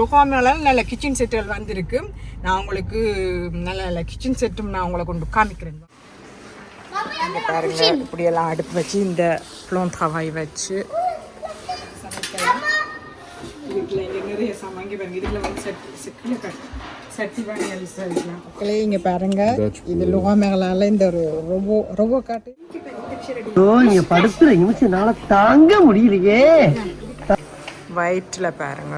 லுகாமேல நல்ல கிச்சன் செட்டுகள் வந்திருக்கு. நான் உங்களுக்கு நல்ல நல்ல கிச்சன் செட்டும் நான் உங்களை கொண்டு காமிக்கிறேன். பாருங்க, இப்படியெல்லாம் அடுப்பு வச்சு இந்த ப்ளோன் தவாய் வச்சு சமைக்கலாம். வீட்டில் இங்கே நிறைய சமைங்க பாருங்க. இதில் வந்து சட்டி பண்ணி அழிச்சிக்கலாம். மக்களே இங்கே பாருங்க, இது லுகாமேலால இந்த ஒரு ரொபோ காட்டு நீங்க படுத்துற நிமிஷம்னால தாங்க முடியலையே. வயிற்றுல பாருங்க.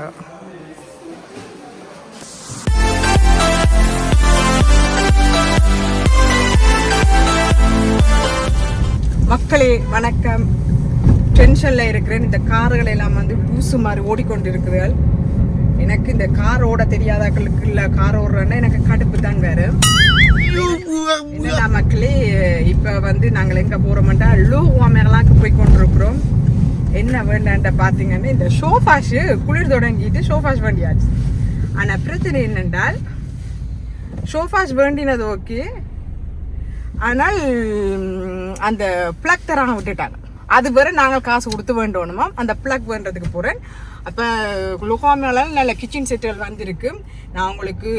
மக்களே வணக்கம். டென்ஷன்ல இருக்கிறேன். இந்த கார்கள் எல்லாம் வந்து பூசு மாதிரி ஓடிக்கொண்டு இருக்குதுகள். எனக்கு இந்த கார் ஓட தெரியாதாக்களுக்கு இல்லை, கார் ஓடுறேன்னா எனக்கு கடுப்பு தான் வேறு. என்னடா மக்களே, இப்போ வந்து நாங்கள் எங்கே போகிறோம்டா லுகாமேலாக்கு போய் கொண்டிருக்கிறோம். என்ன வேண்டாண்ட பார்த்தீங்கன்னா, இந்த ஷோஃபாஷு குளிர் தொடங்கிட்டு ஷோஃபாஷ் வேண்டியாச்சு. ஆனால் பிரச்சனை என்னென்றால் ஷோஃபாஷ் வேண்டினது ஓகே, ஆனால் அந்த பிளக் தராங்க விட்டுட்டாங்க. அது வேற நாங்கள் காசு கொடுத்து வேண்டணுமா, அந்த பிளக் வேண்டதுக்கு போகிறேன். அப்போ லுகாமேல நல்ல கிச்சன் செட்டுகள் வந்திருக்கு. நான் உங்களுக்கு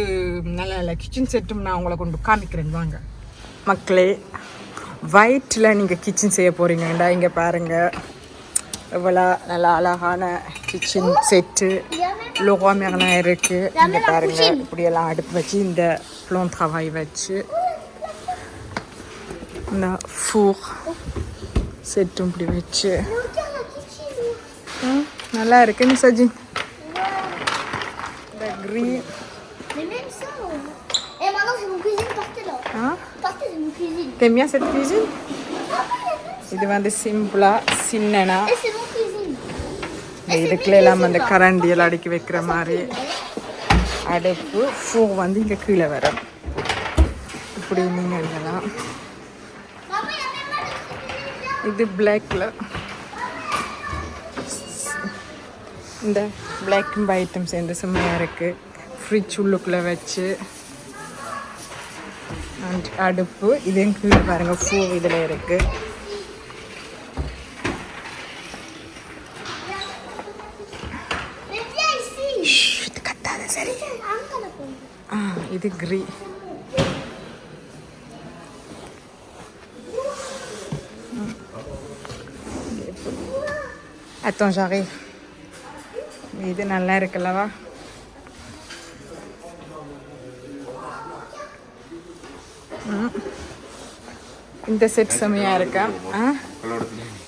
நல்ல நல்ல கிச்சன் செட்டும் நான் உங்களை கொண்டு காமிக்கிறேன் வாங்க. மக்களே, ஒயிட்டில் நீங்கள் கிச்சன் செய்ய போகிறீங்கண்டா இங்கே பாருங்கள், இவ்வளோ நல்லா அழகான கிச்சன் செட்டு லுகாமேலாம் இருக்குது. இங்கே பாருங்கள், இப்படியெல்லாம் அடுப்பு வச்சு இந்த ப்ளோன் தவாய் வச்சு இந்த ஃபூர் செட்டும் இப்படி வச்சு நல்லா இருக்குன்னு சஜின். இந்த க்ரீன் கம்மியா செட் cuisine. இது வந்து சிம்பிளா சின்னனா இதுக்குள்ள எல்லாம் அந்த கரண்டியெல்லாம் அடுக்கி வைக்கிற மாதிரி அடுப்பு. ஃபூ வந்து இங்கே கீழே வரும். இப்படி நீங்கள் எழுதலாம். இது பிளாக்ல இந்த பிளாக் அண்ட் ஒயிட்டும் சேர்ந்து செம்மையாக இருக்குது. ஃப்ரிட்ஜ் உள்ளுக்குள்ளே வச்சு அண்ட் அடுப்பு இதையும் கீழே பாருங்கள், ஃபூ இதில் இருக்குது. இது கத்தாத சரி. இது கிரீ. Attends, j'arrive. இது நல்லா இருக்குல்லவா? இந்த செட் செம்மையாக இருக்கா?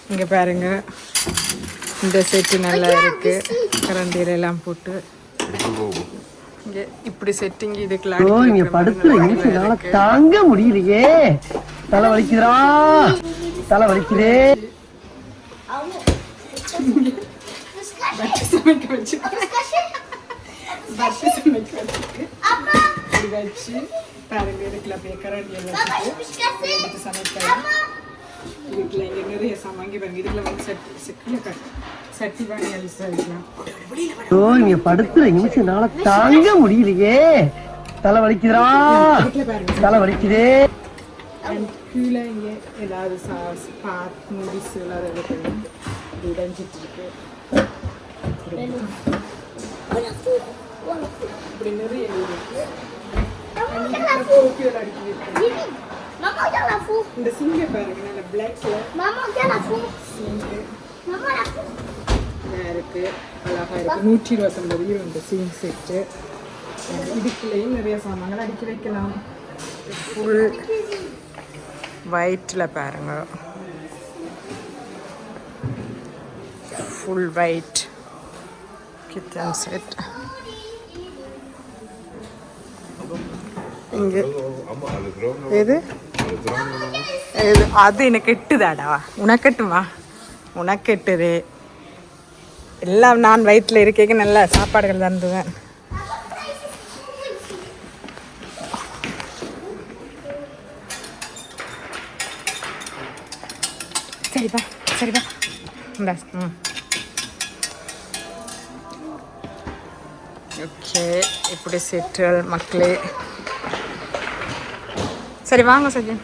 இங்கே பாருங்க, இந்த செட்டு நல்லா இருக்கு. கரண்டியில எல்லாம் போட்டு இங்கே இப்படி செட்டிங் இதுக்குள்ள படுத்துற தாங்க முடியலையே. தலை வலிக்குதா, தலை வலிக்குதே. சமைக்க வச்சு பாருங்க, இதுக்குள்ள அப்படியே கரண்டியில் வச்சுட்டு சமைக்கலாம். வீட்டில் இங்கே நிறைய சமைங்க பாருங்க. இதுக்குள்ள வந்து சட்டி பண்ணி அழிச்சிக்கலாம். நீங்க படுத்துற நிமிஷம்னால தாங்க முடியலையே. தலை வலிக்குதா, தலை வலிக்குதே. கீழே இங்கே ஏதாவது மூவிஸ் எல்லாம் இடைஞ்சிட்டு இருக்கு. இப்படி நிறைய இருக்கு. இந்த சிங்க பாருங்க, நல்ல பிளாக்ல இருக்கு, அழகா இருக்கு. 129 இந்த சிங் செட்டு. இதுக்குள்ளேயும் நிறைய சாமான்கள் அடுக்கி வைக்கலாம். ஃபுல் ஒயிட்டில் பாருங்க, ஃபுல் ஒயிட் கிச்சன் செட். இங்கே எது எது அது எனக்கு எட்டுதாடா, உனக்கெட்டுமா? உனக்கெட்டுது எல்லாம். நான் வயிற்றில் இருக்க நல்ல சாப்பாடுகள் தந்துவேன். சரிப்பா சரிப்பா இந்த ஓகே. இப்படி செட்டுகள் மக்களே. சரி வாங்க சஜன்.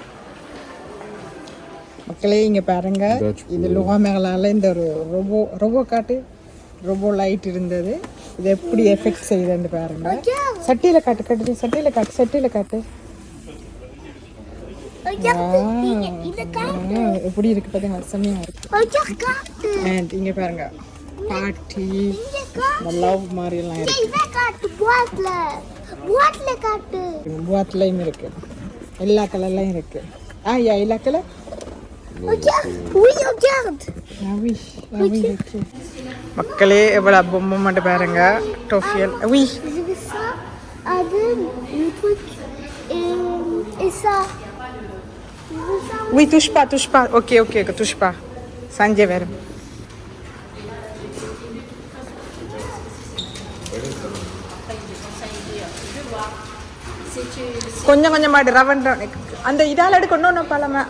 மக்களே இங்கே பாருங்க, இது லுகாமேலால இந்த ஒரு ரொபோ காட்டு ரொபோ லைட் இருந்தது. இது எப்படி எஃபெக்ட் செய்யுதுன்னு பாருங்க. சட்டியில காட்டு கட்டு, சட்டியில காட்டு, சட்டியில காட்டு. எப்படி இருக்கு பாத்தீங்களா, செம்மையா இருக்கு. அண்ட் இங்க பாருங்க பாட்டி லவ் மாதிரி எல்லாம் இருக்கு. பாட்டிலையும் இருக்கு, எல்லா கலர்லயும் இருக்கு. யா எல்லா கலர். மக்களே எவ்வளவு பொம்மை மட்டும் பாருங்க. டோஃபியல் Oui, touche pas. Ok, touche pas. Sanjay verum. கொஞ்சம் கொஞ்சம் மாடு ரவன் அந்த இதால எடுக்கணும் பழமை